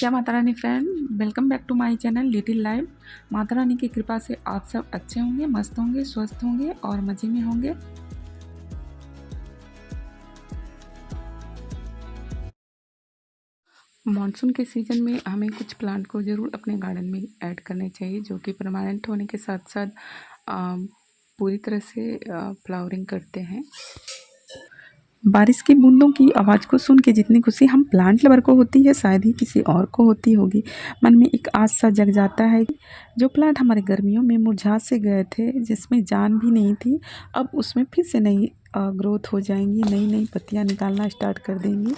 जय Mata Rani friend, welcome back to my channel little life. Mata Rani की कृपा से आप सब अच्छे होंगे, मस्त होंगे, स्वस्थ होंगे और मज़े में होंगे। मॉनसून के सीज़न में हमें कुछ प्लांट को ज़रूर अपने गार्डन में ऐड करने चाहिए, जो कि परमानेंट होने के साथ साथ पूरी तरह से फ्लावरिंग करते हैं। बारिश की बूंदों की आवाज़ को सुन के जितनी खुशी हम प्लांट लवर को होती है, शायद ही किसी और को होती होगी। मन में एक आस सा जग जाता है कि जो प्लांट हमारे गर्मियों में मुरझा से गए थे, जिसमें जान भी नहीं थी, अब उसमें फिर से नई ग्रोथ हो जाएंगी, नई नई पत्तियां निकालना स्टार्ट कर देंगी।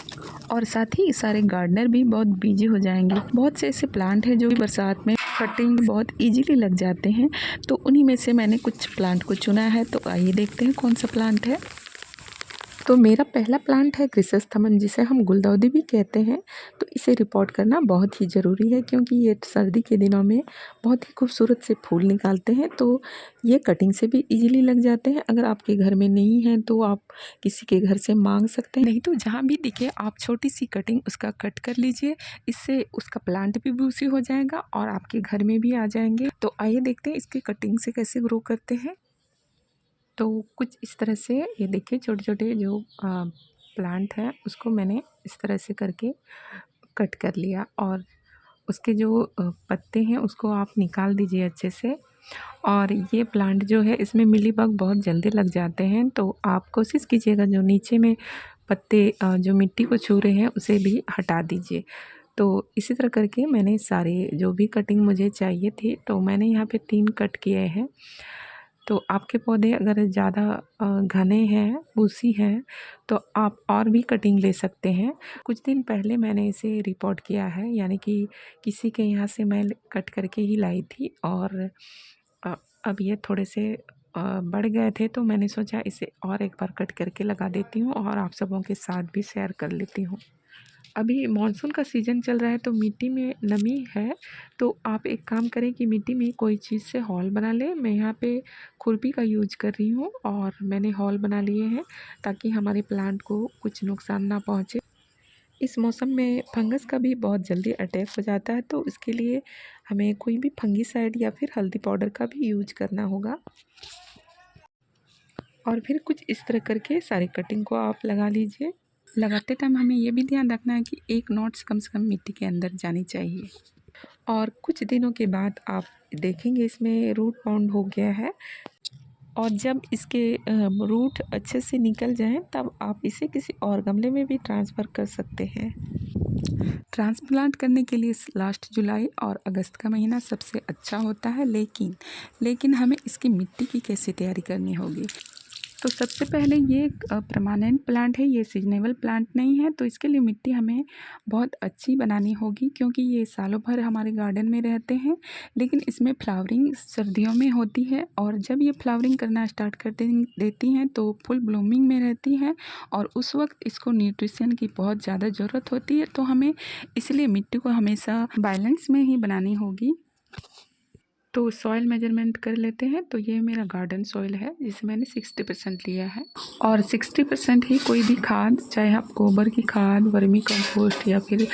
और साथ ही सारे गार्डनर भी बहुत बिजी हो जाएंगे। बहुत से ऐसे प्लांट हैं जो बरसात में कटिंग बहुत इजीली लग जाते हैं, तो उन्हीं में से मैंने कुछ प्लांट को चुना है। तो आइए देखते हैं कौन सा प्लांट है। तो मेरा पहला प्लांट है क्रिसैंथेमम, जिसे हम गुलदाउदी भी कहते हैं। तो इसे रिपोर्ट करना बहुत ही ज़रूरी है, क्योंकि ये सर्दी के दिनों में बहुत ही खूबसूरत से फूल निकालते हैं। तो ये कटिंग से भी इजीली लग जाते हैं। अगर आपके घर में नहीं है तो आप किसी के घर से मांग सकते हैं, नहीं तो जहाँ भी दिखे आप छोटी सी कटिंग उसका कट कर लीजिए। इससे उसका प्लांट भी बूसी हो जाएगा और आपके घर में भी आ जाएंगे। तो आइए देखते हैं इसके कटिंग से कैसे ग्रो करते हैं। तो कुछ इस तरह से ये देखिए, छोटे छोटे जो प्लांट है उसको मैंने इस तरह से करके कट कर लिया, और उसके जो पत्ते हैं उसको आप निकाल दीजिए अच्छे से। और ये प्लांट जो है, इसमें मिलीबग बहुत जल्दी लग जाते हैं, तो आप कोशिश कीजिएगा जो नीचे में पत्ते जो मिट्टी को छू रहे हैं उसे भी हटा दीजिए। तो इसी तरह करके मैंने सारे जो भी कटिंग मुझे चाहिए थी, तो मैंने यहाँ पे 3 कट किए हैं। तो आपके पौधे अगर ज़्यादा घने हैं, बूसी हैं, तो आप और भी कटिंग ले सकते हैं। कुछ दिन पहले मैंने इसे रिपोर्ट किया है, यानी कि किसी के यहाँ से मैं कट करके ही लाई थी, और अब ये थोड़े से बढ़ गए थे, तो मैंने सोचा इसे और एक बार कट करके लगा देती हूँ और आप सबों के साथ भी शेयर कर लेती हूँ। अभी मानसून का सीज़न चल रहा है, तो मिट्टी में नमी है, तो आप एक काम करें कि मिट्टी में कोई चीज़ से हॉल बना लें। मैं यहाँ पे खुरपी का यूज कर रही हूँ और मैंने हॉल बना लिए हैं, ताकि हमारे प्लांट को कुछ नुकसान ना पहुँचे। इस मौसम में फंगस का भी बहुत जल्दी अटैक हो जाता है, तो इसके लिए हमें कोई भी फंगीसाइड या फिर हल्दी पाउडर का भी यूज करना होगा। और फिर कुछ इस तरह करके सारी कटिंग को आप लगा लीजिए। लगाते टाइम हमें ये भी ध्यान रखना है कि एक नॉट्स कम से कम मिट्टी के अंदर जानी चाहिए। और कुछ दिनों के बाद आप देखेंगे इसमें रूट बाउंड हो गया है, और जब इसके रूट अच्छे से निकल जाएं, तब आप इसे किसी और गमले में भी ट्रांसफ़र कर सकते हैं। ट्रांसप्लांट करने के लिए लास्ट जुलाई और अगस्त का महीना सबसे अच्छा होता है, लेकिन हमें इसकी मिट्टी की कैसे तैयारी करनी होगी। तो सबसे पहले ये एक परमानेंट प्लांट है, ये सीजनेबल प्लांट नहीं है, तो इसके लिए मिट्टी हमें बहुत अच्छी बनानी होगी, क्योंकि ये सालों भर हमारे गार्डन में रहते हैं। लेकिन इसमें फ्लावरिंग सर्दियों में होती है, और जब ये फ्लावरिंग करना स्टार्ट कर देती हैं तो फुल ब्लूमिंग में रहती हैं, और उस वक्त इसको न्यूट्रिशन की बहुत ज़्यादा ज़रूरत होती है। तो हमें इसलिए मिट्टी को हमेशा बैलेंस में ही बनानी होगी। तो सॉइल मेजरमेंट कर लेते हैं। तो ये मेरा गार्डन सॉइल है, जिसे मैंने 60% लिया है, और 60% ही कोई भी खाद, चाहे आप गोबर की खाद, वर्मी कंपोस्ट या फिर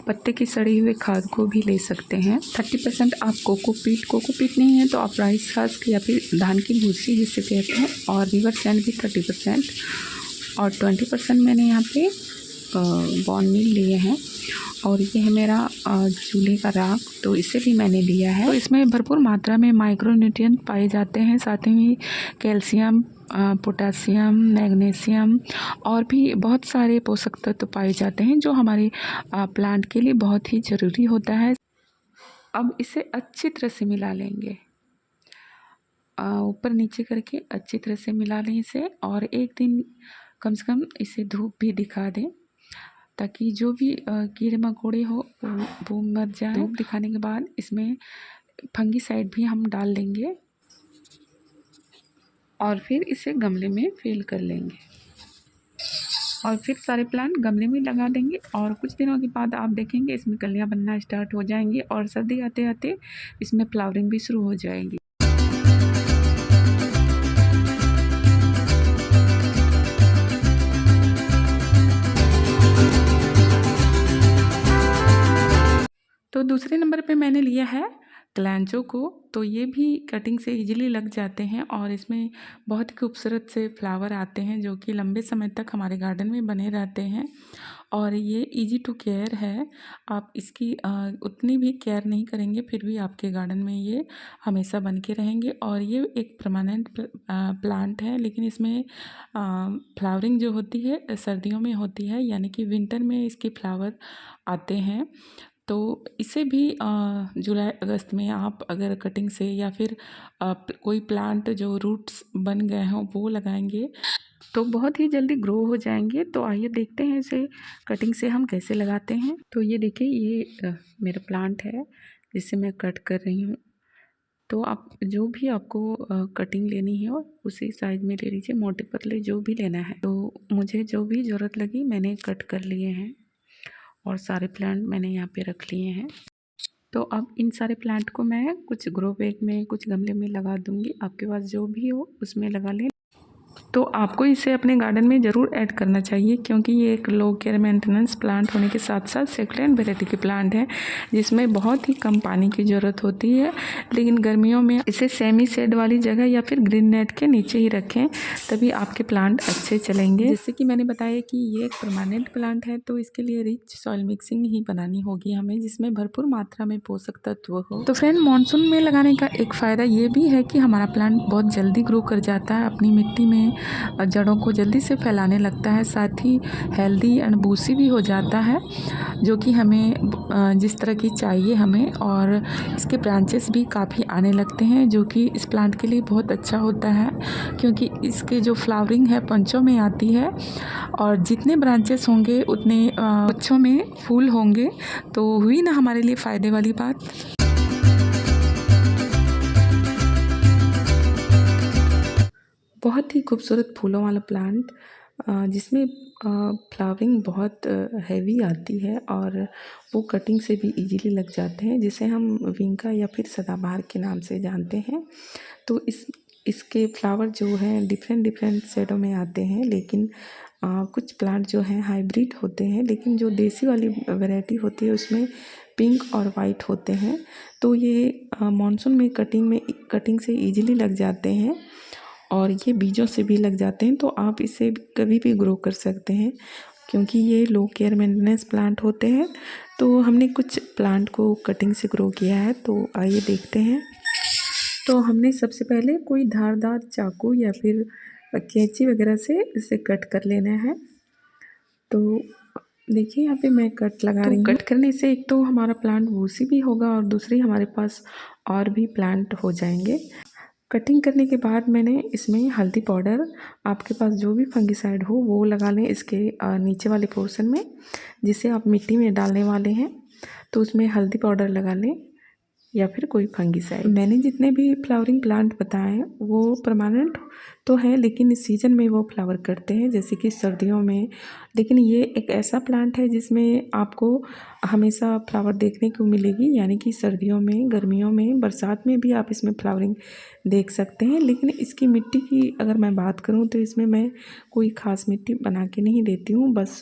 पत्ते की सड़ी हुई खाद को भी ले सकते हैं। 30% आप कोकोपीट नहीं है तो आप राइस हस्क या फिर धान की भूसी जिसे कहते हैं, और रिवर सैंड भी 30%, और 20% मैंने यहाँ पे बॉन मील लिए हैं। और ये है मेरा चूल्हे का राख, तो इसे भी मैंने लिया है। तो इसमें भरपूर मात्रा में माइक्रोन्यूट्रिएंट पाए जाते हैं, साथ ही कैल्शियम, पोटासियम, मैग्नीशियम और भी बहुत सारे पोषक तत्व पाए जाते हैं, जो हमारे प्लांट के लिए बहुत ही ज़रूरी होता है। अब इसे अच्छी तरह से मिला लेंगे, ऊपर नीचे करके अच्छी तरह से मिला लें इसे, और एक दिन कम से कम इसे धूप भी दिखा दें, ताकि जो भी कीड़े मकोड़े हो वो मर जाए। धूप दिखाने के बाद इसमें फंगीसाइड भी हम डाल देंगे, और फिर इसे गमले में फिल कर लेंगे, और फिर सारे प्लांट गमले में लगा देंगे। और कुछ दिनों के बाद आप देखेंगे इसमें कलियां बनना स्टार्ट हो जाएंगी, और सर्दी आते आते इसमें फ्लावरिंग भी शुरू हो जाएगी। तो दूसरे नंबर पे मैंने लिया है क्लैंचो को। तो ये भी कटिंग से इजीली लग जाते हैं और इसमें बहुत ही खूबसूरत से फ्लावर आते हैं जो कि लंबे समय तक हमारे गार्डन में बने रहते हैं। और ये इजी टू केयर है, आप इसकी उतनी भी केयर नहीं करेंगे फिर भी आपके गार्डन में ये हमेशा बन के रहेंगे। और ये एक परमानेंट प्लांट है, लेकिन इसमें फ्लावरिंग जो होती है सर्दियों में होती है, यानी कि विंटर में इसके फ्लावर आते हैं। तो इसे भी जुलाई अगस्त में आप अगर कटिंग से या फिर कोई प्लांट जो रूट्स बन गए हों वो लगाएंगे तो बहुत ही जल्दी ग्रो हो जाएंगे। तो आइए देखते हैं इसे कटिंग से हम कैसे लगाते हैं। तो ये देखिए, ये मेरा प्लांट है जिसे मैं कट कर रही हूँ। तो आप जो भी आपको कटिंग लेनी है उसी साइज में ले लीजिए, मोटे पतले जो भी लेना है। तो मुझे जो भी ज़रूरत लगी मैंने कट कर लिए हैं और सारे प्लांट मैंने यहाँ पे रख लिए हैं। तो अब इन सारे प्लांट को मैं कुछ ग्रो बैग में, कुछ गमले में लगा दूँगी। आपके पास जो भी हो उसमें लगा लें। तो आपको इसे अपने गार्डन में ज़रूर ऐड करना चाहिए, क्योंकि ये एक लो केयर मेंटेनेंस प्लांट होने के साथ साथ सेकुलेंट वैरायटी के प्लांट है जिसमें बहुत ही कम पानी की ज़रूरत होती है। लेकिन गर्मियों में इसे सेमी शेड वाली जगह या फिर ग्रीन नेट के नीचे ही रखें, तभी आपके प्लांट अच्छे चलेंगे। जैसे कि मैंने बताया कि ये एक परमानेंट प्लांट है, तो इसके लिए रिच सॉइल मिक्सिंग ही बनानी होगी हमें, जिसमें भरपूर मात्रा में पोषक तत्व हो। तो फ्रेंड, मानसून में लगाने का एक फ़ायदा ये भी है कि हमारा प्लांट बहुत जल्दी ग्रो कर जाता है, अपनी मिट्टी में जड़ों को जल्दी से फैलाने लगता है, साथ ही हेल्दी एंड बूसी भी हो जाता है, जो कि हमें जिस तरह की चाहिए हमें। और इसके ब्रांचेस भी काफ़ी आने लगते हैं, जो कि इस प्लांट के लिए बहुत अच्छा होता है, क्योंकि इसके जो फ्लावरिंग है पंचों में आती है और जितने ब्रांचेस होंगे उतने गुच्छों में फूल होंगे। तो हुई ना हमारे लिए फ़ायदे वाली बात। बहुत ही खूबसूरत फूलों वाला प्लांट जिसमें फ्लावरिंग बहुत हैवी आती है और वो कटिंग से भी इजीली लग जाते हैं, जिसे हम विंका या फिर सदाबहार के नाम से जानते हैं। तो इसके फ्लावर जो हैं डिफरेंट शेडों में आते हैं, लेकिन कुछ प्लांट जो हैं हाइब्रिड होते हैं, लेकिन जो देसी वाली वैरायटी होती है उसमें पिंक और वाइट होते हैं। तो ये मानसून में कटिंग से इजीली लग जाते हैं और ये बीजों से भी लग जाते हैं। तो आप इसे कभी भी ग्रो कर सकते हैं, क्योंकि ये लो केयर मेंटेनेंस प्लांट होते हैं। तो हमने कुछ प्लांट को कटिंग से ग्रो किया है, तो आइए देखते हैं। तो हमने सबसे पहले कोई धारदार चाकू या फिर कैंची वगैरह से इसे कट कर लेना है। तो देखिए यहाँ पे मैं कट लगा रही हूँ। कट करने से एक तो हमारा प्लांट बूसी भी होगा और दूसरी हमारे पास और भी प्लांट हो जाएंगे। कटिंग करने के बाद मैंने इसमें हल्दी पाउडर, आपके पास जो भी फंगिसाइड हो वो लगा लें इसके नीचे वाले पोर्शन में, जिसे आप मिट्टी में डालने वाले हैं। तो उसमें हल्दी पाउडर लगा लें या फिर कोई फंगिसाइड। मैंने जितने भी फ्लावरिंग प्लांट बताए वो परमानेंट तो है, लेकिन इस सीज़न में वो फ्लावर करते हैं, जैसे कि सर्दियों में। लेकिन ये एक ऐसा प्लांट है जिसमें आपको हमेशा फ्लावर देखने को मिलेगी, यानी कि सर्दियों में, गर्मियों में, बरसात में भी आप इसमें फ्लावरिंग देख सकते हैं। लेकिन इसकी मिट्टी की अगर मैं बात करूं तो इसमें मैं कोई ख़ास मिट्टी बना के नहीं देती हूं, बस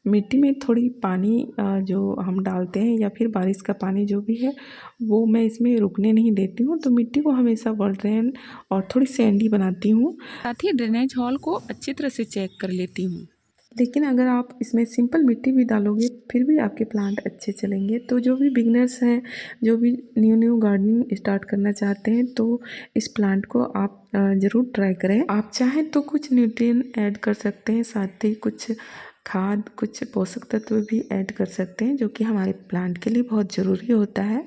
मिट्टी में थोड़ी पानी जो हम डालते हैं या फिर बारिश का पानी जो भी है वो मैं इसमें रुकने नहीं देती हूँ। तो मिट्टी को हमेशा वेल ड्रेन और थोड़ी सैंडी बनाती हूँ, साथ ही ड्रेनेज हॉल को अच्छी तरह से चेक कर लेती हूँ। लेकिन अगर आप इसमें सिंपल मिट्टी भी डालोगे फिर भी आपके प्लांट अच्छे चलेंगे। तो जो भी बिगनर्स हैं, जो भी न्यू गार्डनिंग स्टार्ट करना चाहते हैं, तो इस प्लांट को आप ज़रूर ट्राई करें। आप चाहें तो कुछ न्यूट्रिएंट ऐड कर सकते हैं, साथ ही कुछ खाद, कुछ पोषक तत्व भी ऐड कर सकते हैं, जो कि हमारे प्लांट के लिए बहुत ज़रूरी होता है।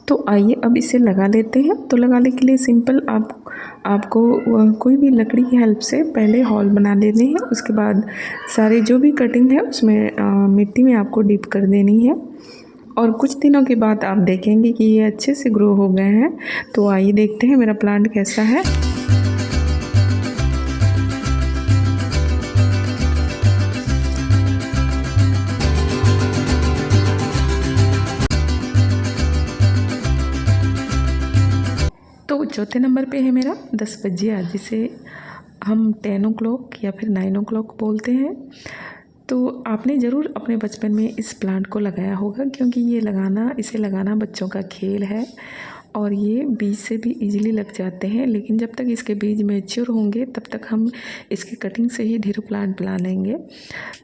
तो आइए अब इसे लगा लेते हैं। तो लगाने के लिए सिंपल आपको कोई भी लकड़ी की हेल्प से पहले हॉल बना लेने हैं। उसके बाद सारे जो भी कटिंग है उसमें मिट्टी में आपको डिप कर देनी है और कुछ दिनों के बाद आप देखेंगे कि ये अच्छे से ग्रो हो गए हैं। तो आइए देखते हैं मेरा प्लांट कैसा है। तो चौथे नंबर पे है मेरा 10 बजिया, जिसे हम 10 o'clock या फिर 9 o'clock बोलते हैं। तो आपने ज़रूर अपने बचपन में इस प्लांट को लगाया होगा, क्योंकि इसे लगाना बच्चों का खेल है और ये बीज से भी इजीली लग जाते हैं। लेकिन जब तक इसके बीज मैच्योर होंगे तब तक हम इसकी कटिंग से ही ढेरों प्लांट बना लेंगे।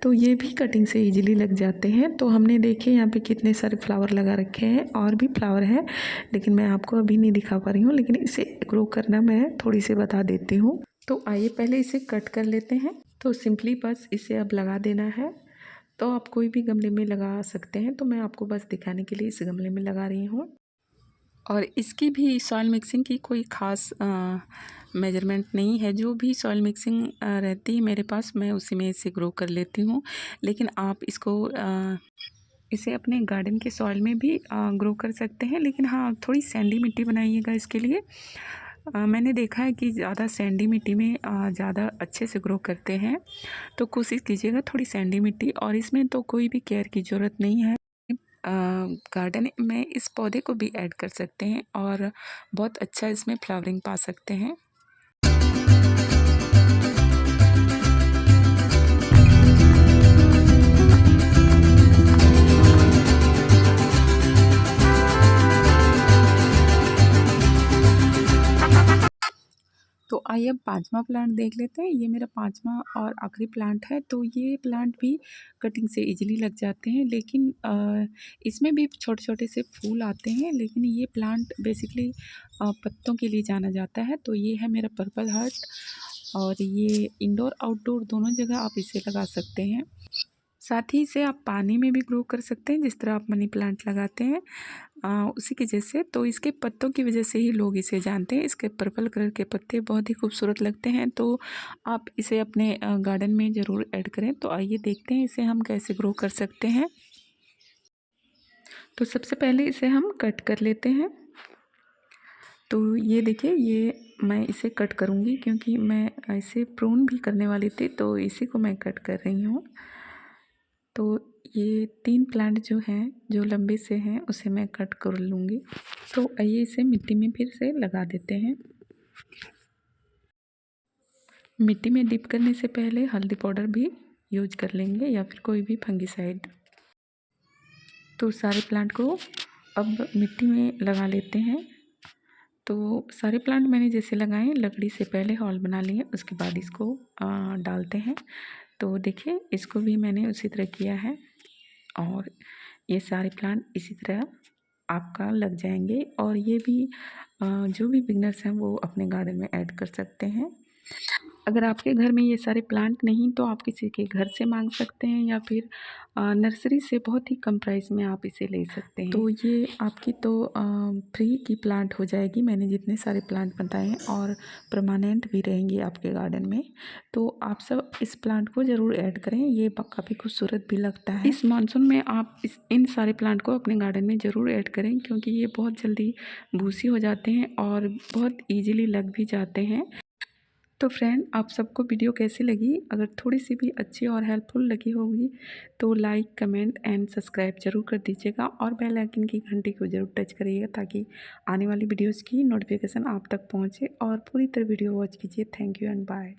तो ये भी कटिंग से इजीली लग जाते हैं। तो हमने देखे यहाँ पे कितने सारे फ्लावर लगा रखे हैं, और भी फ्लावर हैं लेकिन मैं आपको अभी नहीं दिखा पा रही हूँ, लेकिन इसे ग्रो करना मैं थोड़ी सी बता देती हूँ। तो आइए पहले इसे कट कर लेते हैं। तो सिंपली बस इसे अब लगा देना है। तो आप कोई भी गमले में लगा सकते हैं, तो मैं आपको बस दिखाने के लिए इस गमले में लगा रही हूँ। और इसकी भी सॉइल मिक्सिंग की कोई ख़ास मेजरमेंट नहीं है। जो भी सॉइल मिक्सिंग रहती है मेरे पास, मैं उसी में इसे ग्रो कर लेती हूँ। लेकिन आप इसे अपने गार्डन के सॉइल में भी ग्रो कर सकते हैं, लेकिन हाँ, थोड़ी सैंडी मिट्टी बनाइएगा इसके लिए। मैंने देखा है कि ज़्यादा सैंडी मिट्टी में ज़्यादा अच्छे से ग्रो करते हैं, तो कोशिश कीजिएगा थोड़ी सैंडी मिट्टी। और इसमें तो कोई भी केयर की ज़रूरत नहीं है। गार्डन में इस पौधे को भी ऐड कर सकते हैं और बहुत अच्छा इसमें फ्लावरिंग पा सकते हैं। तो आइए अब 5वां प्लांट देख लेते हैं। ये मेरा 5वां और आखिरी प्लांट है। तो ये प्लांट भी कटिंग से इजीली लग जाते हैं, लेकिन इसमें भी छोटे-छोटे से फूल आते हैं। लेकिन ये प्लांट बेसिकली पत्तों के लिए जाना जाता है। तो ये है मेरा पर्पल हार्ट, और ये इंडोर आउटडोर दोनों जगह आप इसे लगा सकते हैं। साथ ही इसे आप पानी में भी ग्रो कर सकते हैं, जिस तरह आप मनी प्लांट लगाते हैं उसी के जैसे। तो इसके पत्तों की वजह से ही लोग इसे जानते हैं। इसके पर्पल कलर के पत्ते बहुत ही खूबसूरत लगते हैं। तो आप इसे अपने गार्डन में ज़रूर ऐड करें। तो आइए देखते हैं इसे हम कैसे ग्रो कर सकते हैं। तो सबसे पहले इसे हम कट कर लेते हैं। तो ये देखिए, ये मैं इसे कट करूँगी क्योंकि मैं इसे प्रून भी करने वाली थी, तो इसी को मैं कट कर रही हूँ। तो ये 3 प्लांट जो हैं, जो लंबे से हैं, उसे मैं कट कर लूँगी। तो आइए इसे मिट्टी में फिर से लगा देते हैं। मिट्टी में डिप करने से पहले हल्दी पाउडर भी यूज कर लेंगे, या फिर कोई भी फंगिसाइड। तो सारे प्लांट को अब मिट्टी में लगा लेते हैं। तो सारे प्लांट मैंने जैसे लगाए, लकड़ी से पहले हॉल बना लिए, उसके बाद इसको डालते हैं। तो देखिए, इसको भी मैंने उसी तरह किया है, और ये सारे प्लांट इसी तरह आपका लग जाएंगे। और ये भी जो भी बिगनर्स हैं वो अपने गार्डन में ऐड कर सकते हैं। अगर आपके घर में ये सारे प्लांट नहीं, तो आप किसी के घर से मांग सकते हैं, या फिर नर्सरी से बहुत ही कम प्राइस में आप इसे ले सकते हैं। तो ये आपकी तो फ्री की प्लांट हो जाएगी, मैंने जितने सारे प्लांट बताए हैं, और परमानेंट भी रहेंगी आपके गार्डन में। तो आप सब इस प्लांट को ज़रूर ऐड करें, ये काफ़ी खूबसूरत भी लगता है। इस मानसून में आप इन सारे प्लांट को अपने गार्डन में ज़रूर ऐड करें, क्योंकि ये बहुत जल्दी भूसी हो जाते हैं और बहुत ईजिली लग भी जाते हैं। तो फ्रेंड, आप सबको वीडियो कैसी लगी? अगर थोड़ी सी भी अच्छी और हेल्पफुल लगी होगी तो लाइक, कमेंट एंड सब्सक्राइब ज़रूर कर दीजिएगा, और बेल आइकन की घंटी को ज़रूर टच करिएगा, ताकि आने वाली वीडियोज़ की नोटिफिकेशन आप तक पहुँचे। और पूरी तरह वीडियो वॉच कीजिए। Thank you and bye.